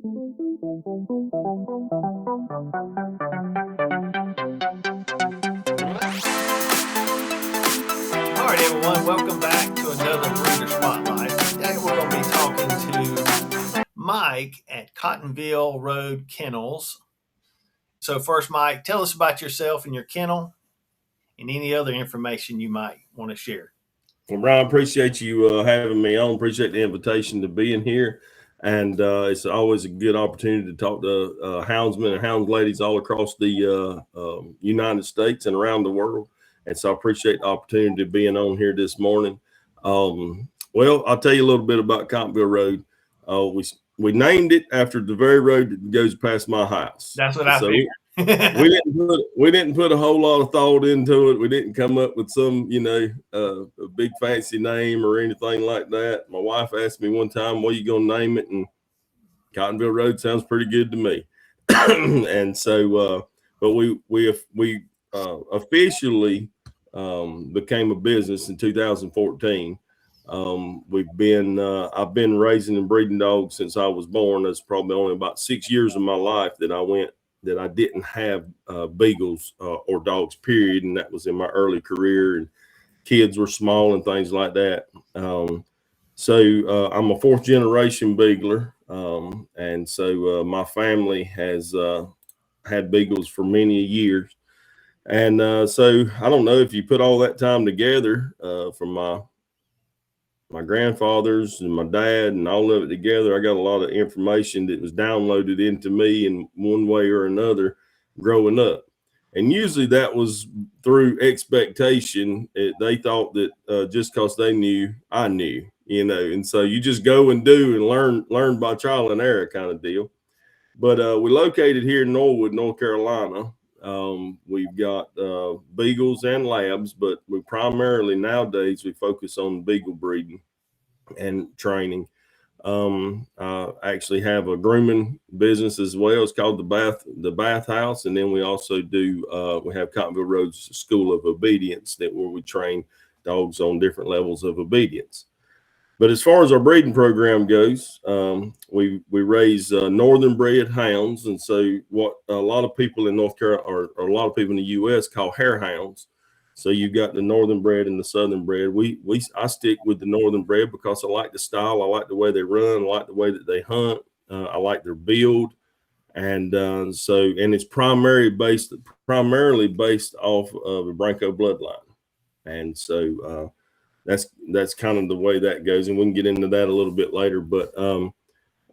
All right, everyone, welcome back to another Breeder Spotlight. Today we're going to be talking to Mike at Cottonville Road Kennels. So first, Mike, tell us about yourself and your kennel and any other information you might want to share. Well, Brian, appreciate you having me on. Appreciate the invitation to be in here. And it's always a good opportunity to talk to houndsmen and hounds ladies all across the United States and around the world. And so I appreciate the opportunity of being on here this morning. Well, I'll tell you a little bit about Cottonville Road. We named it after the very road that goes past my house. That's what I figured. we didn't put a whole lot of thought into it. We didn't come up with some, a big fancy name or anything like that. My wife asked me one time, "What are you going to name it?" And Cottonville Road sounds pretty good to me. And so, but we officially became a business in 2014. I've been raising and breeding dogs since I was born. That's probably only about 6 years of my life that I didn't have beagles or dogs, period. And that was in my early career, and kids were small and things like that. So I'm a fourth generation beagler. And so my family has had beagles for many years. And so I don't know if you put all that time together from my grandfathers and my dad and all of it together, I got a lot of information that was downloaded into me in one way or another growing up. And usually that was through expectation. They thought that just because they knew, I knew, and so you just go and do and learn by trial and error kind of deal. But we're located here in Norwood, North Carolina. We've got beagles and labs, but we primarily nowadays we focus on beagle breeding and training. I actually have a grooming business as well. It's called the Bath House, and then we also do we have Cottonville Road's School of Obedience where we train dogs on different levels of obedience. But as far as our breeding program goes, we raise northern bred hounds. And so what a lot of people in North Carolina or a lot of people in the U.S. call hair hounds. So you've got the northern bred and the southern bred. I stick with the northern bred because I like the style. I like the way they run. I like the way that they hunt. I like their build. And it's primarily based off of a Branco bloodline. And so that's kind of the way that goes, and we can get into that a little bit later. But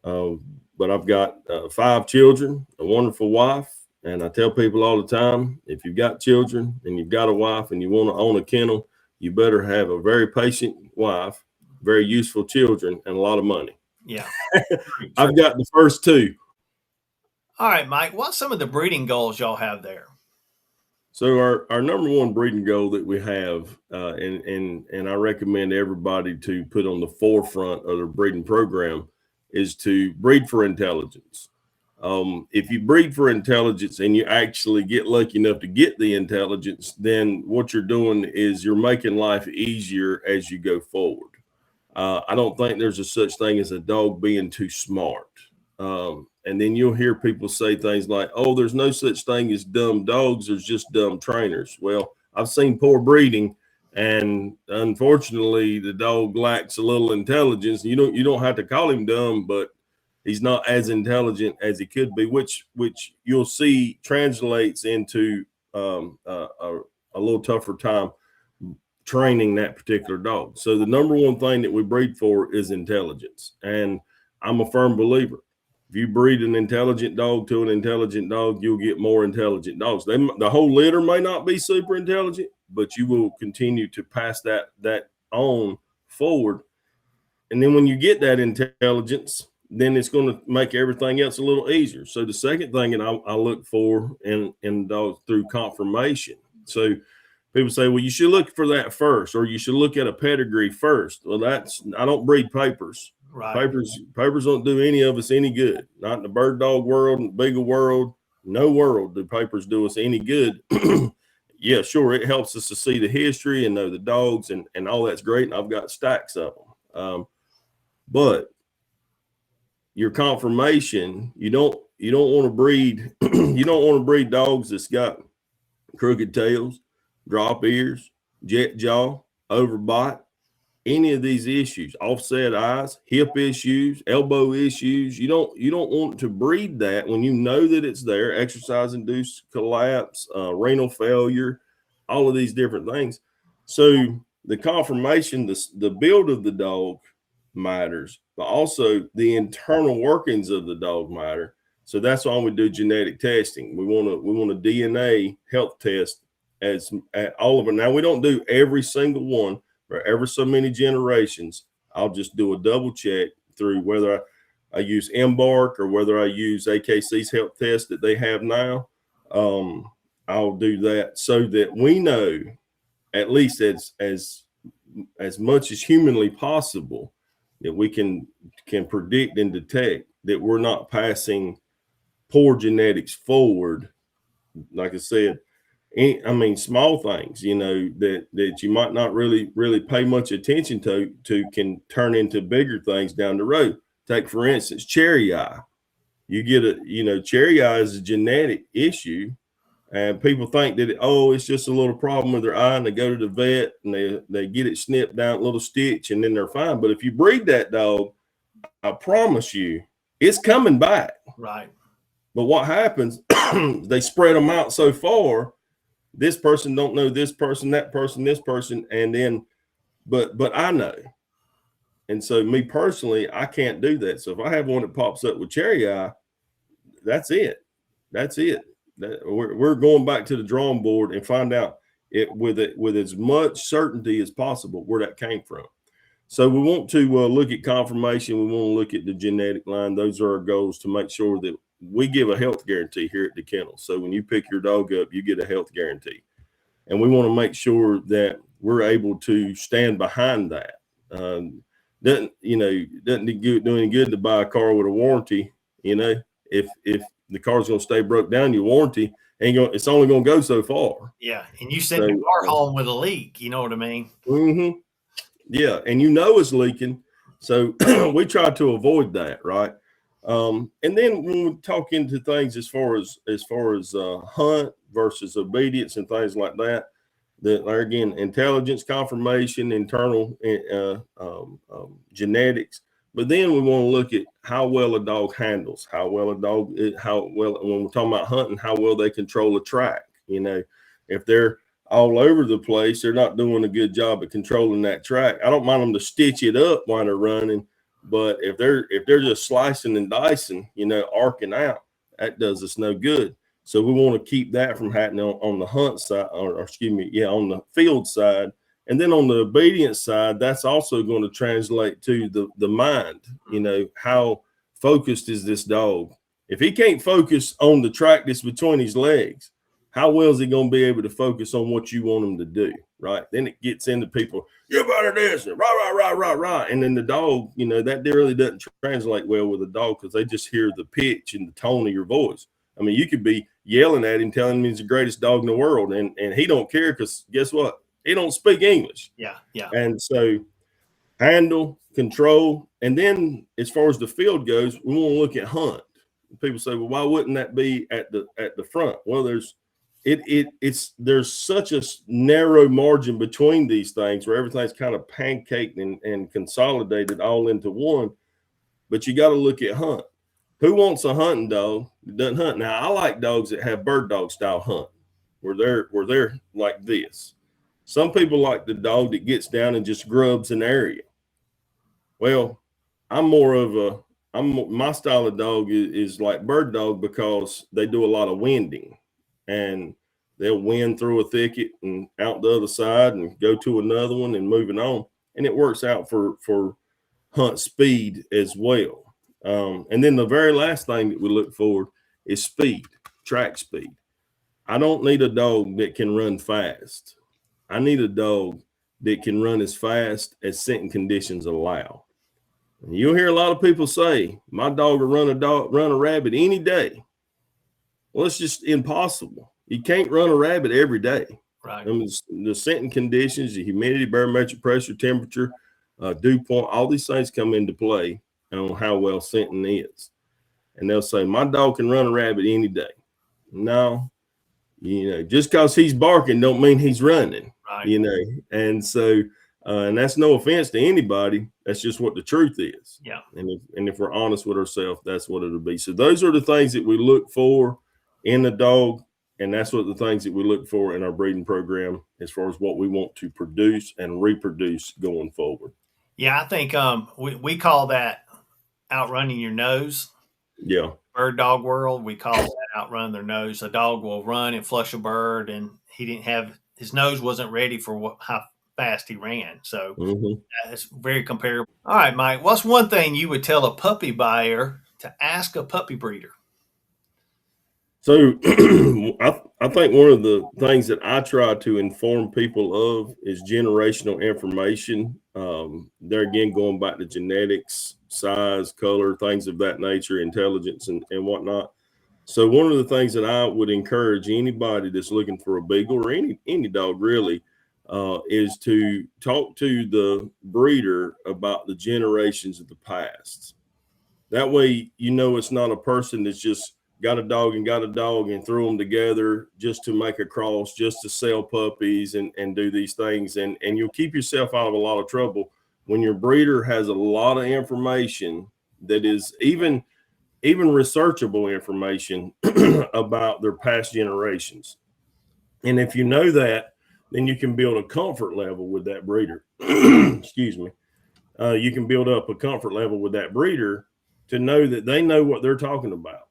I've got 5 children, a wonderful wife, and I tell people all the time, if you've got children and you've got a wife and you want to own a kennel, you better have a very patient wife, very useful children, and a lot of money. Yeah, I've got the first 2. All right, Mike, what's some of the breeding goals y'all have there? So our number one breeding goal that we have, and I recommend everybody to put on the forefront of their breeding program, is to breed for intelligence. If you breed for intelligence and you actually get lucky enough to get the intelligence, then what you're doing is you're making life easier as you go forward. I don't think there's a such thing as a dog being too smart. And then you'll hear people say things like, "Oh, there's no such thing as dumb dogs. There's just dumb trainers." Well, I've seen poor breeding, and unfortunately, the dog lacks a little intelligence. You don't have to call him dumb, but he's not as intelligent as he could be, which you'll see translates into a little tougher time training that particular dog. So the number one thing that we breed for is intelligence, and I'm a firm believer. If you breed an intelligent dog to an intelligent dog, you'll get more intelligent dogs. The whole litter may not be super intelligent, but you will continue to pass that on forward. And then when you get that intelligence, then it's going to make everything else a little easier. So the second thing that I look for in dogs through confirmation. So people say, well, you should look for that first, or you should look at a pedigree first. Well, I don't breed papers. Right. Papers don't do any of us any good. Not in the bird dog world, in the beagle world, no world do papers do us any good. Yeah, sure, it helps us to see the history and know the dogs, and all that's great. And I've got stacks of them. But your conformation, you don't want to breed you don't want to breed dogs that's got crooked tails, drop ears, jet jaw, overbite, any of these issues, offset eyes, hip issues, elbow issues. You don't want to breed that when you know that it's there. Exercise induced collapse, renal failure, all of these different things. So the conformation, the build of the dog matters, but also the internal workings of the dog matter. So that's why we do genetic testing. We want a DNA health test as at all of it. Now we don't do every single one for ever so many generations. I'll just do a double check through whether I use Embark or whether I use AKC's health test that they have now. I'll do that so that we know, at least as much as humanly possible, that we can predict and detect that we're not passing poor genetics forward. Like I said, I mean, small things, that you might not really pay much attention to can turn into bigger things down the road. Take, for instance, cherry eye. You get cherry eye is a genetic issue, and people think that, it's just a little problem with their eye, and they go to the vet and they get it snipped down, a little stitch, and then they're fine. But if you breed that dog, I promise you, it's coming back. Right. But what happens, they spread them out so far, this person don't know this person, that person, this person, and then, but I know. And so me personally, I can't do that. So if I have one that pops up with cherry eye, that's it. We're going back to the drawing board and find out it with as much certainty as possible where that came from. So we want to look at conformation. We want to look at the genetic line. Those are our goals, to make sure that we give a health guarantee here at the kennel. So when you pick your dog up, you get a health guarantee. And we want to make sure that we're able to stand behind that. Doesn't do any good to buy a car with a warranty. If the car's going to stay broke down, your warranty it's only going to go so far. Yeah. And you send your car home with a leak, you know what I mean? Mm-hmm. Yeah. And it's leaking. So we try to avoid that. Right. And then when we talk into things as far as hunt versus obedience and things like that, that are, again, intelligence, conformation, internal genetics. But then we want to look at how well a dog handles, when we're talking about hunting, how well they control a track. If they're all over the place, they're not doing a good job at controlling that track. I don't mind them to stitch it up while they're running. But if they're just slicing and dicing, arcing out, that does us no good. So we want to keep that from happening on the hunt side, on the field side. And then on the obedience side, that's also going to translate to the mind. How focused is this dog? If he can't focus on the track that's between his legs, how well is he going to be able to focus on what you want him to do? Right. Then it gets into people, you better this, rah. And then the dog, that really doesn't translate well with a dog, because they just hear the pitch and the tone of your voice. I mean, you could be yelling at him, telling him he's the greatest dog in the world, and he don't care, because guess what? He don't speak English. Yeah. And so handle, control, and then as far as the field goes, we want to look at hunt. People say, well, why wouldn't that be at the front? Well, there's such a narrow margin between these things where everything's kind of pancaked and consolidated all into one. But you got to look at hunt. Who wants a hunting dog that doesn't hunt? Now, I like dogs that have bird dog style hunt, where they're like this. Some people like the dog that gets down and just grubs an area. Well, my style of dog is like bird dog, because they do a lot of winding, and they'll wind through a thicket and out the other side and go to another one and moving on. And it works out for hunt speed as well. And then the very last thing that we look for is speed, track speed. I don't need a dog that can run fast. I need a dog that can run as fast as scent conditions allow. And you'll hear a lot of people say, my dog will run a rabbit any day. Well, it's just impossible. You can't run a rabbit every day. Right. I mean, the scenting conditions, the humidity, barometric pressure, temperature, dew point, all these things come into play. on how well scenting is. And they'll say, my dog can run a rabbit any day. No, just because he's barking don't mean he's running, right. And so, and that's no offense to anybody. That's just what the truth is. Yeah. And if we're honest with ourselves, that's what it'll be. So those are the things that we look for in the dog. And that's what the things that we look for in our breeding program as far as what we want to produce and reproduce going forward. Yeah, I think we call that outrunning your nose. Yeah. Bird dog world, we call that outrun their nose. A dog will run and flush a bird, and his nose wasn't ready for how fast he ran. So it's very comparable. All right, Mike, what's one thing you would tell a puppy buyer to ask a puppy breeder? So I think one of the things that I try to inform people of is generational information. There again, going back to genetics, size, color, things of that nature, intelligence and whatnot. So one of the things that I would encourage anybody that's looking for a beagle or any dog really is to talk to the breeder about the generations of the past. That way, it's not a person that's just got a dog and threw them together just to make a cross, just to sell puppies and do these things. And you'll keep yourself out of a lot of trouble when your breeder has a lot of information that is even researchable information about their past generations. And if you know that, then you can build a comfort level with that breeder. Excuse me. You can build up a comfort level with that breeder to know that they know what they're talking about.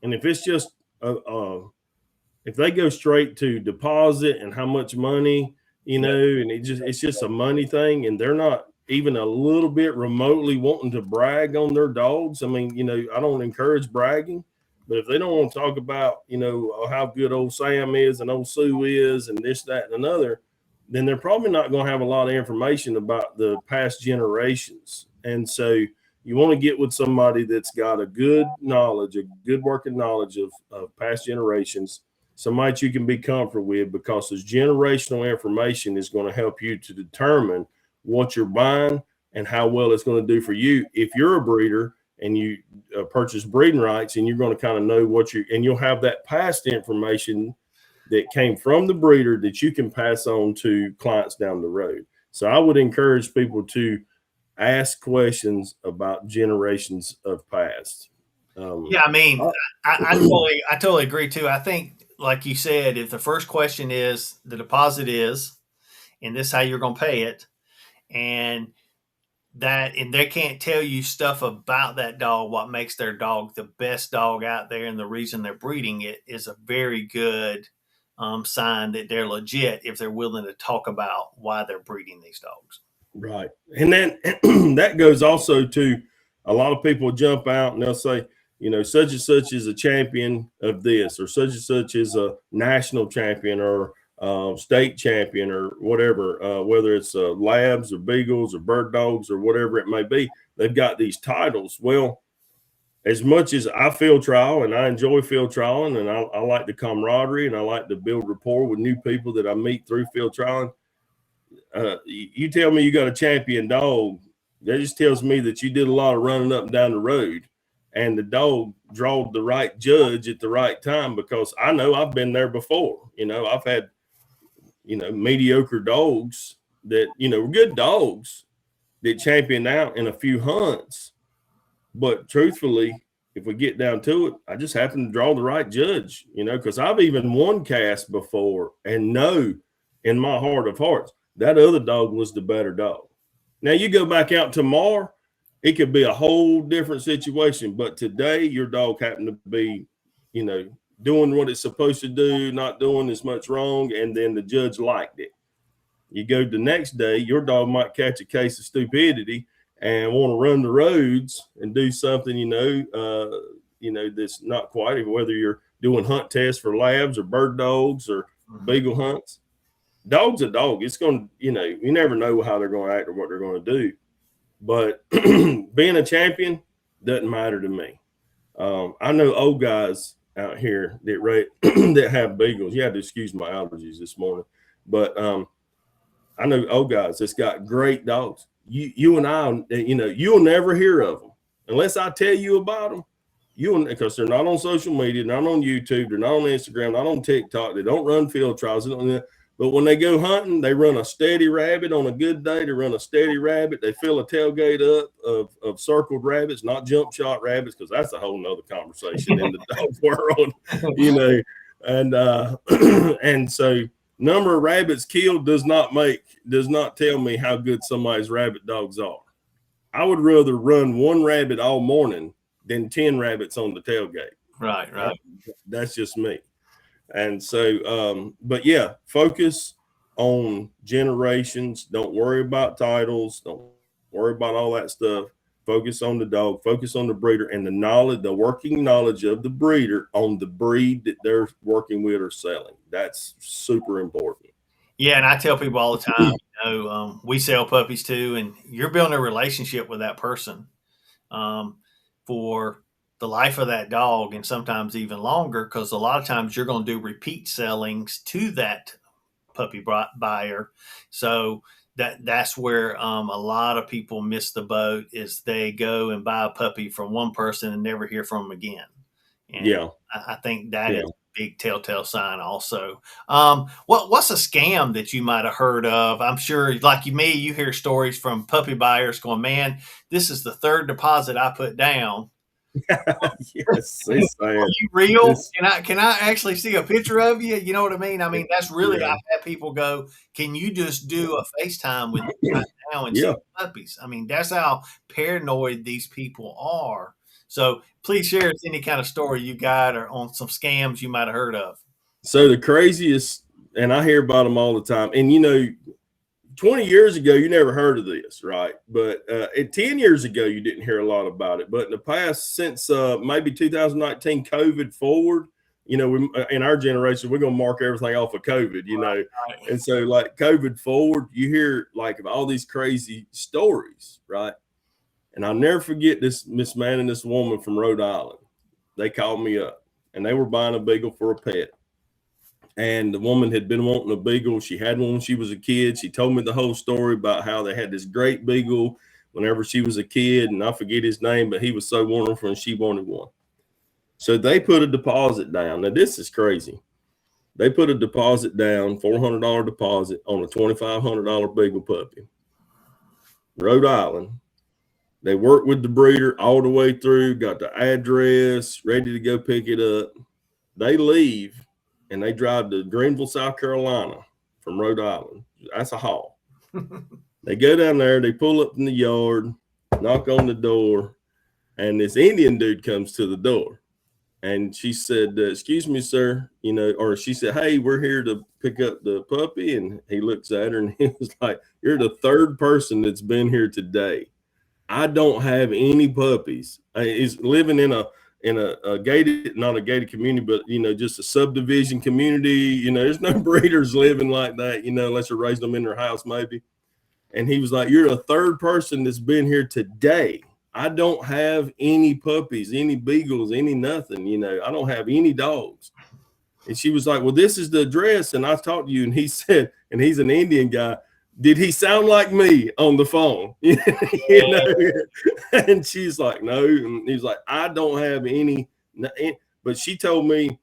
And if it's just if they go straight to deposit and how much money, and it's just a money thing, and they're not even a little bit remotely wanting to brag on their dogs. I mean, I don't encourage bragging, but if they don't want to talk about, how good old Sam is and old Sue is and this, that, and another, then they're probably not going to have a lot of information about the past generations. And so you want to get with somebody that's got a good working knowledge of past generations, somebody you can be comfortable with, because this generational information is going to help you to determine what you're buying and how well it's going to do for you. If you're a breeder and you purchase breeding rights, and you're going to kind of know and you'll have that past information that came from the breeder that you can pass on to clients down the road. So I would encourage people to ask questions about generations of past. Yeah, I mean, I totally agree too. I think, like you said, if the first question is the deposit is, and this is how you're going to pay it, and they can't tell you stuff about that dog, what makes their dog the best dog out there, and the reason they're breeding it, is a very good sign that they're legit if they're willing to talk about why they're breeding these dogs. Right. And then that goes also to a lot of people jump out and they'll say, such and such is a champion of this, or such and such is a national champion or state champion or whatever, whether it's labs or beagles or bird dogs or whatever it may be. They've got these titles. Well, as much as I field trial and I enjoy field trialing, and I like the camaraderie and I like to build rapport with new people that I meet through field trialing, you tell me you got a champion dog, that just tells me that you did a lot of running up and down the road, and the dog drawed the right judge at the right time, because I know I've been there before. I've had, mediocre dogs that, were good dogs that championed out in a few hunts. But truthfully, if we get down to it, I just happen to draw the right judge, because I've even won casts before and know in my heart of hearts that other dog was the better dog. Now you go back out tomorrow, it could be a whole different situation. But today your dog happened to be, doing what it's supposed to do, not doing as much wrong, and then the judge liked it. You go the next day, your dog might catch a case of stupidity and want to run the roads and do something, that's not quite, whether you're doing hunt tests for labs or bird dogs or beagle hunts. Dog's a dog. It's going to, you never know how they're going to act or what they're going to do. But being a champion doesn't matter to me. I know old guys out here that have beagles. You had to excuse my allergies this morning. But I know old guys that's got great dogs. You and I, you'll never hear of them unless I tell you about them, because they're not on social media, not on YouTube, they're not on Instagram, not on TikTok, they don't run field trials. But when they go hunting, they run a steady rabbit. On a good day, they run a steady rabbit. They fill a tailgate up of circled rabbits, not jump shot rabbits, because that's a whole nother conversation in the dog world, And and so number of rabbits killed does not tell me how good somebody's rabbit dogs are. I would rather run one rabbit all morning than 10 rabbits on the tailgate. Right. That's just me. And so, but yeah, focus on generations. Don't worry about titles. Don't worry about all that stuff. Focus on the dog, focus on the breeder, and the knowledge, the working knowledge of the breeder on the breed that they're working with or selling. That's super important. Yeah, and I tell people all the time, we sell puppies too, and you're building a relationship with that person for the life of that dog, and sometimes even longer, because a lot of times you're going to do repeat sellings to that puppy buyer. So that's where a lot of people miss the boat, is they go and buy a puppy from one person and never hear from them again. And yeah, I think that is a big telltale sign also. What's a scam that you might have heard of? I'm sure, like me, you hear stories from puppy buyers going, man, this is the third deposit I put down. Yes, it's sad. Are you real? Can I actually see a picture of you? You know what I mean? I mean, that's really, I've had people go, can you just do a FaceTime with me right now and see puppies? I mean, that's how paranoid these people are. So please share us any kind of story you got or on some scams you might have heard of. So the craziest, and I hear about them all the time, and 20 years ago, you never heard of this, right? But 10 years ago, you didn't hear a lot about it. But in the past, since maybe 2019, COVID forward, in our generation, we're going to mark everything off of COVID, Right. And so like COVID forward, you hear like of all these crazy stories, right? And I'll never forget this Miss Man and this woman from Rhode Island. They called me up and they were buying a Beagle for a pet. And the woman had been wanting a Beagle. She had one when she was a kid. She told me the whole story about how they had this great Beagle whenever she was a kid. And I forget his name, but he was so wonderful and she wanted one. So they put a deposit down. Now, this is crazy. They put a deposit down, $400 deposit on a $2,500 Beagle puppy. Rhode Island. They worked with the breeder all the way through, got the address, ready to go pick it up. They leave. And they drive to Greenville, South Carolina from Rhode Island. That's a haul. They go down there, they pull up in the yard, knock on the door, and this Indian dude comes to the door. And she said, excuse me, sir, or she said, hey, we're here to pick up the puppy. And he looks at her and he was like, you're the third person that's been here today. I don't have any puppies. He's living in a gated, not a gated community, but just a subdivision community. There's no breeders living like that, unless you're raising them in their house maybe. And he was like, you're the third person that's been here today. I don't have any puppies, any Beagles, any nothing. I don't have any dogs. And she was like, well, this is the address. And I talked to you. And he said, and he's an Indian guy, did he sound like me on the phone? And she's like, no. And he's like, I don't have any. But she told me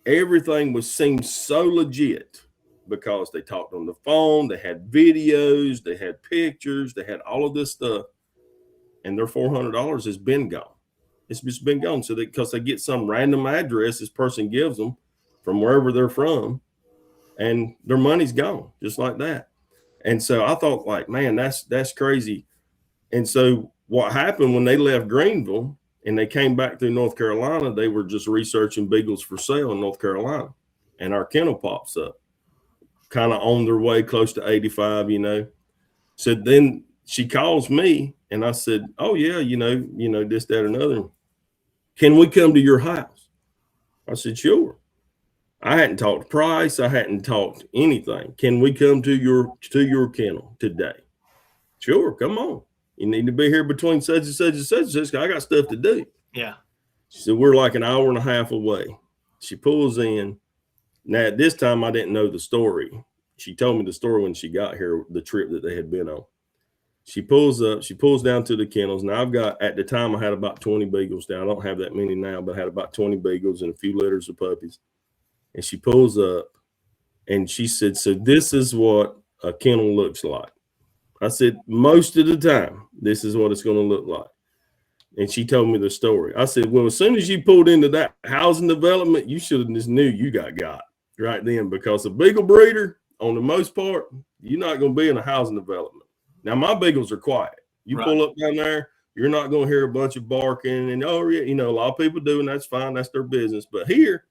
everything seemed so legit because they talked on the phone. They had videos. They had pictures. They had all of this stuff. And their $400 has been gone. It's just been gone. So because they get some random address this person gives them from wherever they're from, and their money's gone just like that. And so I thought, like, man, that's crazy. And so what happened when they left Greenville and they came back through North Carolina, they were just researching Beagles for sale in North Carolina. And our kennel pops up, kind of on their way close to 85, So then she calls me and I said, oh, yeah, this, that, or another. Can we come to your house? I said, sure. I hadn't talked price. I hadn't talked anything. Can we come to your kennel today? Sure, come on. You need to be here between such and such and such and such. I got stuff to do. Yeah. She said, we're like an hour and a half away. She pulls in. Now, at this time, I didn't know the story. She told me the story when she got here, the trip that they had been on. She pulls up, she pulls down to the kennels. Now I've got, at the time I had about 20 beagles down. I don't have that many now, but I had about 20 beagles and a few litters of puppies. And she pulls up and she said, so this is what a kennel looks like. I said, most of the time, this is what it's going to look like. And she told me the story. I said, well, as soon as you pulled into that housing development, you should have just knew you got right then, because a beagle breeder, on the most part, you're not going to be in a housing development. Now, my beagles are quiet. You pull up down there, you're not going to hear a bunch of barking and, oh, yeah, you know, a lot of people do, and that's fine. That's their business. But here,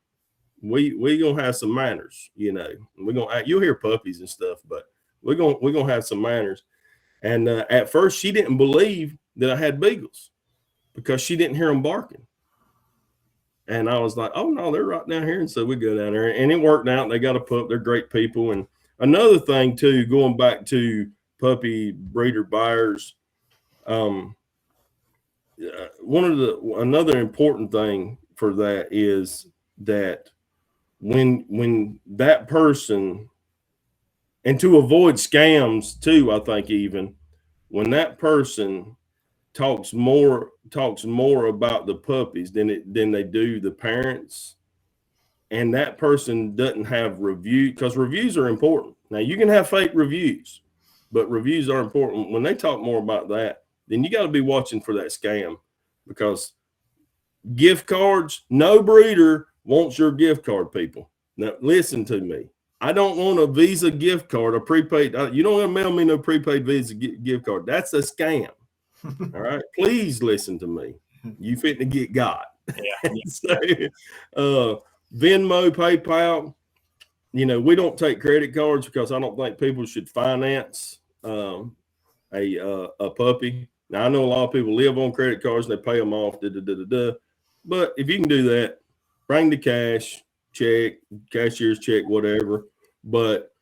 we going to have some manners, you know. We're going to, you'll hear puppies and stuff, but we're going to have some manners. And at first, she didn't believe that I had beagles because she didn't hear them barking. And I was like, oh, no, they're right down here. And so we go down there, and it worked out. They got a pup. They're great people. And another thing, too, going back to puppy breeder buyers, another important thing for that is that when that person, and to avoid scams too, I think even when that person talks more about the puppies than they do the parents, and that person doesn't have review, because reviews are important. Now you can have fake reviews, but reviews are important. When they talk more about that, then you got to be watching for that scam, because gift cards, no breeder wants your gift card, people. Now listen to me. I don't want a Visa gift card, a prepaid. You don't want to mail me no prepaid Visa gift card. That's a scam. All right. Please listen to me. You fit to get got. Yeah. So, Venmo, PayPal, you know, we don't take credit cards because I don't think people should finance a puppy. Now, I know a lot of people live on credit cards and they pay them off. But if you can do that, bring the cash, check, cashier's check, whatever. But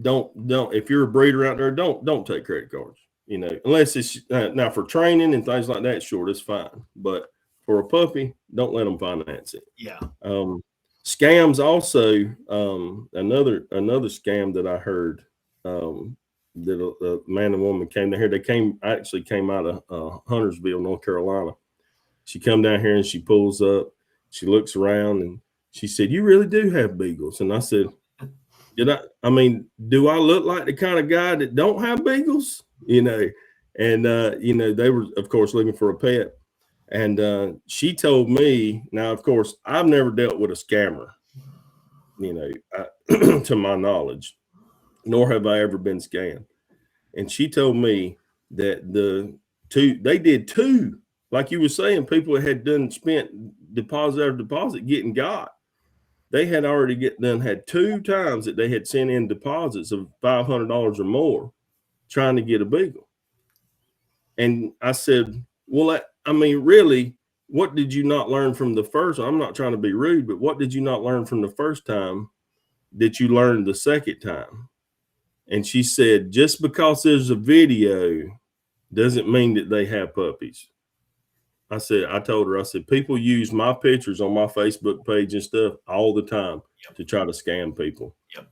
don't if you're a breeder out there, don't take credit cards. You know, unless it's now for training and things like that, sure, that's fine. But for a puppy, don't let them finance it. Yeah. Scams also, another scam that I heard, that a man and woman came down here. They actually came out of Huntersville, North Carolina. She come down here and she pulls up. She looks around and she said, "You really do have beagles?" And I said, do I look like the kind of guy that don't have beagles? You know, and you know, they were, of course, looking for a pet. And she told me, now, of course, I've never dealt with a scammer, you know, to my knowledge, nor have I ever been scammed. And she told me that they did two, like you were saying, people had spent deposit after deposit getting got. They had already had 2 times that they had sent in deposits of $500 or more trying to get a beagle. And I said, well, really, what did you not learn from the first? I'm not trying to be rude, but what did you not learn from the first time that you learned the second time? And she said, just because there's a video doesn't mean that they have puppies. I told her, I said, people use my pictures on my Facebook page and stuff all the time to try to scam people. Yep.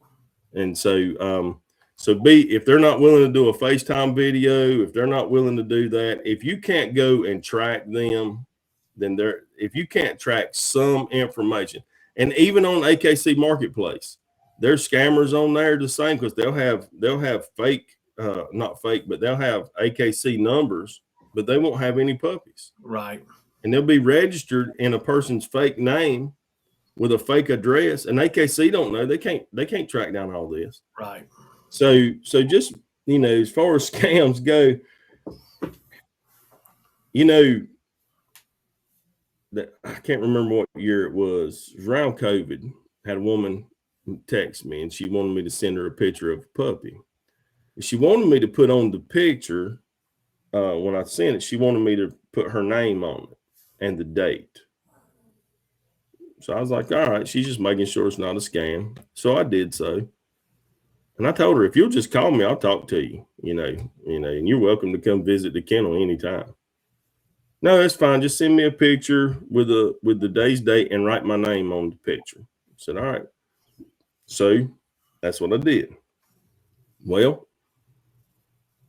And so, if they're not willing to do a FaceTime video, if they're not willing to do that, if you can't go and track them, then if you can't track some information, and even on AKC Marketplace, there's scammers on there the same, because they'll have fake, not fake, but they'll have AKC numbers, but they won't have any puppies. Right. And they'll be registered in a person's fake name with a fake address, and AKC don't know. They can't track down all this. Right. So just, you know, as far as scams go, you know, that I can't remember what year it was. It was around COVID. Had a woman text me and she wanted me to send her a picture of a puppy. She wanted me to put on the picture, when I sent it, she wanted me to put her name on it and the date. So I was like, all right, she's just making sure it's not a scam. So I did so. And I told her, if you'll just call me, I'll talk to you, you know, and you're welcome to come visit the kennel anytime. No, that's fine. Just send me a picture with the day's date and write my name on the picture. I said, all right. So that's what I did. Well,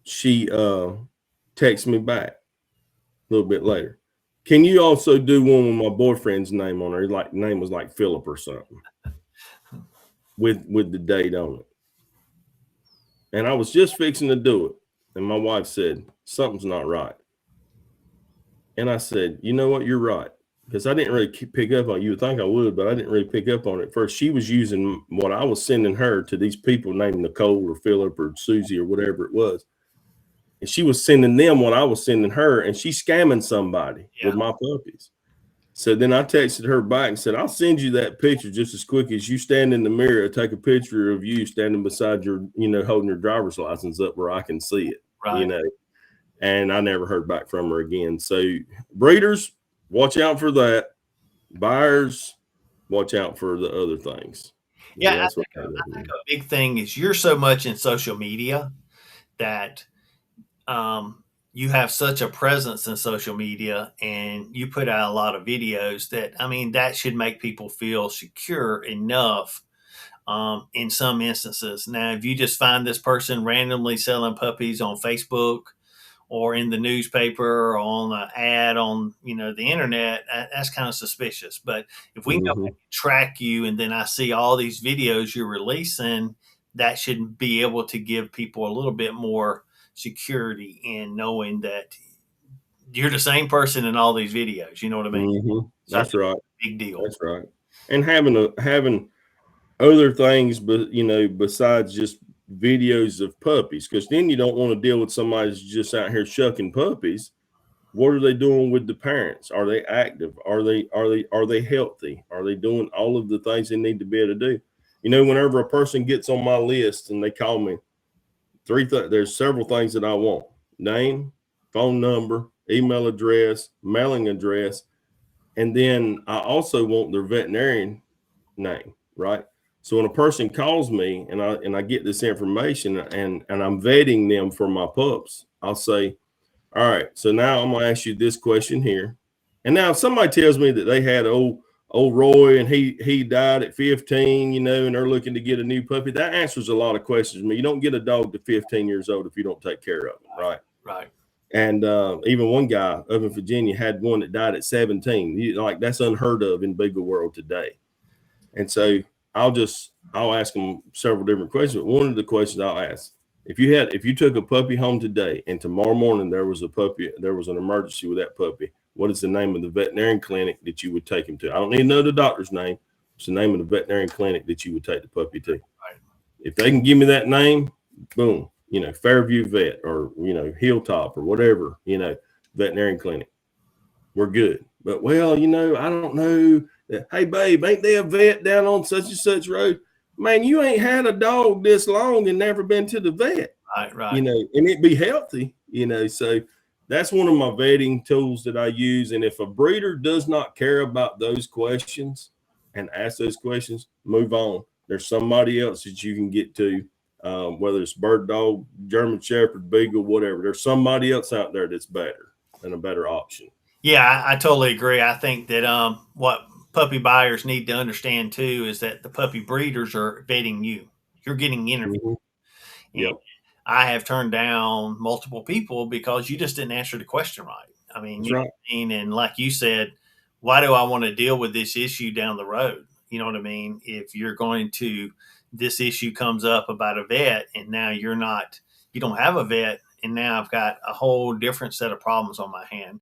she texts me back a little bit later. Can you also do one with my boyfriend's name on her? Like name was like Philip or something with the date on it. And I was just fixing to do it. And my wife said, something's not right. And I said, you know what? You're right. Because I didn't really pick up on it. You would think I would, but I didn't really pick up on it first. She was using what I was sending her to these people named Nicole or Philip or Susie or whatever it was. And she was sending them what I was sending her, and she's scamming somebody with my puppies. So then I texted her back and said, I'll send you that picture just as quick as you stand in the mirror, take a picture of you standing beside your, holding your driver's license up where I can see it, Right. And I never heard back from her again. So breeders, watch out for that. Buyers, watch out for the other things. Yeah, That's what I think a big thing is you're so much in social media that you have such a presence in social media, and you put out a lot of videos that, I mean, that should make people feel secure enough in some instances. Now, if you just find this person randomly selling puppies on Facebook or in the newspaper or on an ad on the internet, that's kind of suspicious. But if we can go back and track you, and then I see all these videos you're releasing, that should be able to give people a little bit more security in knowing that you're the same person in all these videos. You know what I mean? So That's right. big deal. That's right. And having other things, but besides just videos of puppies, because then you don't want to deal with somebody who's just out here shucking puppies. What are they doing with the parents? Are they active? Are they healthy? Are they doing all of the things they need to be able to do? Whenever a person gets on my list and they call me, there's several things that I want: name, phone number, email address, mailing address, and then I also want their veterinarian name, right? So when a person calls me and I get this information and I'm vetting them for my pups, I'll say, all right, so now I'm gonna ask you this question here. And now if somebody tells me that they had old Roy and he died at 15, and they're looking to get a new puppy, that answers a lot of questions. I mean, you don't get a dog to 15 years old if you don't take care of them, right? Right. And even one guy up in Virginia had one that died at 17. That's unheard of in Beagle world today. And so I'll ask them several different questions. But one of the questions I'll ask, if you took a puppy home today and tomorrow morning there was an emergency with that puppy, what is the name of the veterinarian clinic that you would take him to? I don't need to know the doctor's name. It's the name of the veterinarian clinic that you would take the puppy to. Right. If they can give me that name, boom, Fairview Vet or, Hilltop or whatever, veterinarian clinic, we're good. But I don't know. Hey, babe, ain't there a vet down on such and such road? Man, you ain't had a dog this long and never been to the vet. Right. And it be healthy, so that's one of my vetting tools that I use. And if a breeder does not care about those questions and ask those questions, move on. There's somebody else that you can get to, whether it's bird dog, German Shepherd, Beagle, whatever. There's somebody else out there that's better and a better option. Yeah, I totally agree. I think that what puppy buyers need to understand too is that the puppy breeders are vetting you. You're getting interviewed. Mm-hmm. Yep. I have turned down multiple people because you just didn't answer the question right. I mean, That's right. And like you said, why do I want to deal with this issue down the road? You know what I mean? If this issue comes up about a vet and now you don't have a vet, and now I've got a whole different set of problems on my hand.